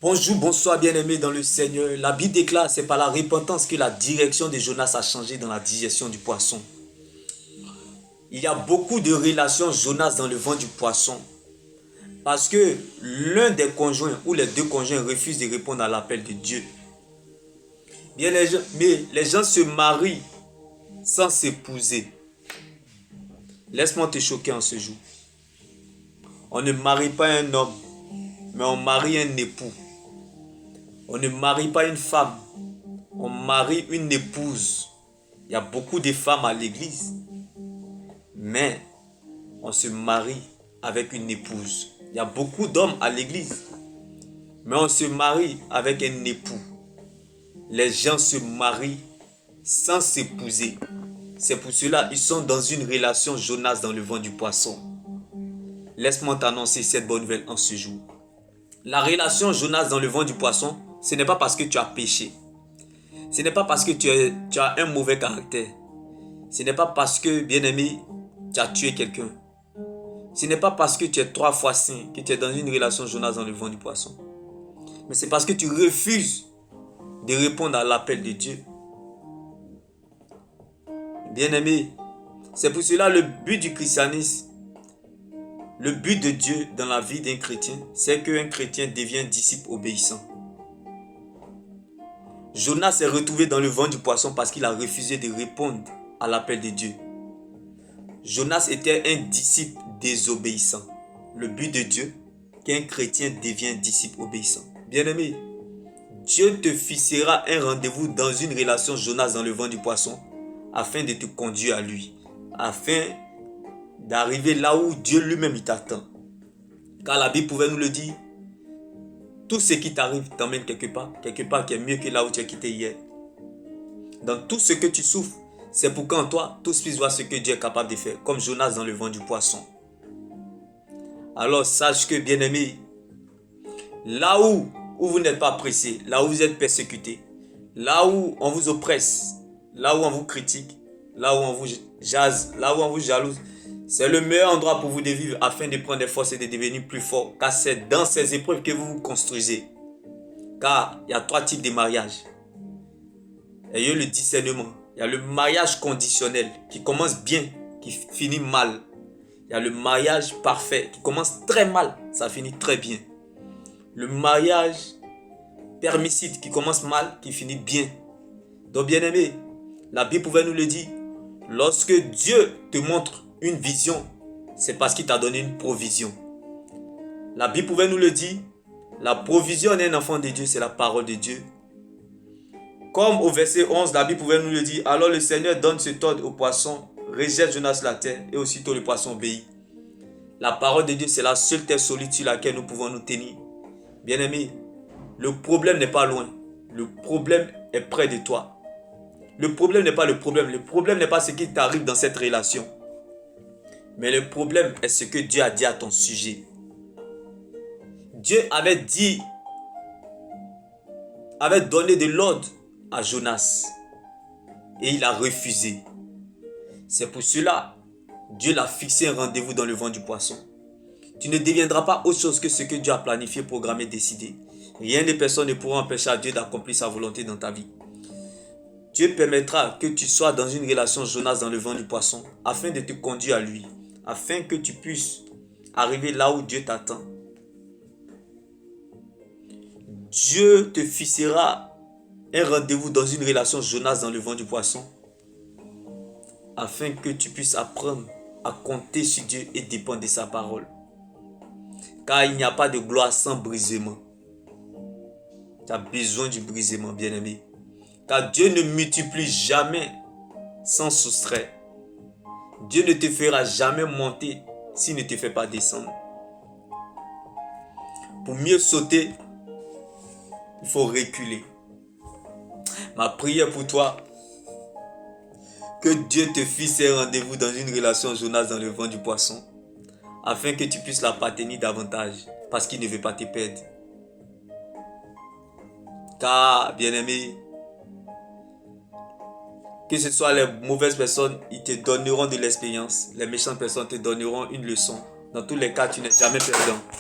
Bonjour, bonsoir bien-aimés dans le Seigneur. La Bible déclare, c'est par la repentance que la direction de Jonas a changé dans la digestion du poisson. Il y a beaucoup de relations Jonas dans le ventre du poisson. Parce que l'un des conjoints ou les deux conjoints refusent de répondre à l'appel de Dieu. Mais les gens se marient sans s'épouser. Laisse-moi te choquer en ce jour. On ne marie pas un homme, mais on marie un époux. On ne marie pas une femme, on marie une épouse. Il y a beaucoup de femmes à l'église, mais on se marie avec une épouse. Il y a beaucoup d'hommes à l'église, mais on se marie avec un époux. Les gens se marient sans s'épouser. C'est pour cela qu'ils sont dans une relation Jonas dans le ventre du poisson. Laisse-moi t'annoncer cette bonne nouvelle en ce jour. La relation Jonas dans le ventre du poisson, ce n'est pas parce que tu as péché. Ce n'est pas parce que tu as un mauvais caractère. Ce n'est pas parce que, bien-aimé, tu as tué quelqu'un. Ce n'est pas parce que tu es 3 fois saint que tu es dans une relation Jonas dans le ventre du poisson. Mais c'est parce que tu refuses de répondre à l'appel de Dieu. Bien-aimé, c'est pour cela le but du christianisme, le but de Dieu dans la vie d'un chrétien, c'est qu'un chrétien devienne disciple obéissant. Jonas s'est retrouvé dans le ventre du poisson parce qu'il a refusé de répondre à l'appel de Dieu. Jonas était un disciple désobéissant. Le but de Dieu, qu'un chrétien devienne disciple obéissant. Bien-aimé, Dieu te fixera un rendez-vous dans une relation Jonas dans le ventre du poisson afin de te conduire à lui, afin d'arriver là où Dieu lui-même t'attend. Car la Bible pouvait nous le dire, tout ce qui t'arrive t'emmène quelque part qui est mieux que là où tu as quitté hier. Dans tout ce que tu souffres, c'est pour qu'en toi, tous puissent voir ce que Dieu est capable de faire, comme Jonas dans le ventre du poisson. Alors sache que, bien-aimé, là où vous n'êtes pas pressé, là où vous êtes persécuté, là où on vous oppresse, là où on vous critique, là où on vous jase, là où on vous jalouse, c'est le meilleur endroit pour vous de vivre afin de prendre des forces et de devenir plus fort. Car c'est dans ces épreuves que vous vous construisez. Car il y a 3 types de mariages. Ayez le discernement. Il y a le mariage conditionnel qui commence bien, qui finit mal. Il y a le mariage parfait qui commence très mal, ça finit très bien. Le mariage permissif qui commence mal, qui finit bien. Donc bien aimé, la Bible pouvait nous le dire. Lorsque Dieu te montre une vision, c'est parce qu'il t'a donné une provision. La Bible pouvait nous le dire. La provision d'un enfant de Dieu, c'est la parole de Dieu. Comme au verset 11, la Bible pouvait nous le dire. Alors le Seigneur donne cet ordre au poisson, rejette Jonas la terre, et aussitôt le poisson obéit. La parole de Dieu, c'est la seule terre solide sur laquelle nous pouvons nous tenir. Bien-aimé, le problème n'est pas loin. Le problème est près de toi. Le problème n'est pas le problème. Le problème n'est pas ce qui t'arrive dans cette relation. Mais le problème est ce que Dieu a dit à ton sujet. Dieu avait donné de l'ordre à Jonas. Et il a refusé. C'est pour cela, Dieu l'a fixé un rendez-vous dans le ventre du poisson. Tu ne deviendras pas autre chose que ce que Dieu a planifié, programmé, décidé. Rien de personne ne pourra empêcher à Dieu d'accomplir sa volonté dans ta vie. Dieu permettra que tu sois dans une relation Jonas dans le ventre du poisson afin de te conduire à lui, afin que tu puisses arriver là où Dieu t'attend. Dieu te fixera un rendez-vous dans une relation Jonas dans le ventre du poisson afin que tu puisses apprendre à compter sur Dieu et dépendre de sa parole. Car il n'y a pas de gloire sans brisement. Tu as besoin du brisement, bien-aimé. Car Dieu ne multiplie jamais sans soustraire. Dieu ne te fera jamais monter s'il ne te fait pas descendre. Pour mieux sauter, il faut reculer. Ma prière pour toi, que Dieu te fixe un rendez-vous dans une relation Jonas dans le ventre du poisson, afin que tu puisses l'appartenir davantage, parce qu'il ne veut pas te perdre. Car, bien-aimé, que ce soit les mauvaises personnes, ils te donneront de l'expérience. Les méchantes personnes te donneront une leçon. Dans tous les cas, tu n'es jamais perdant.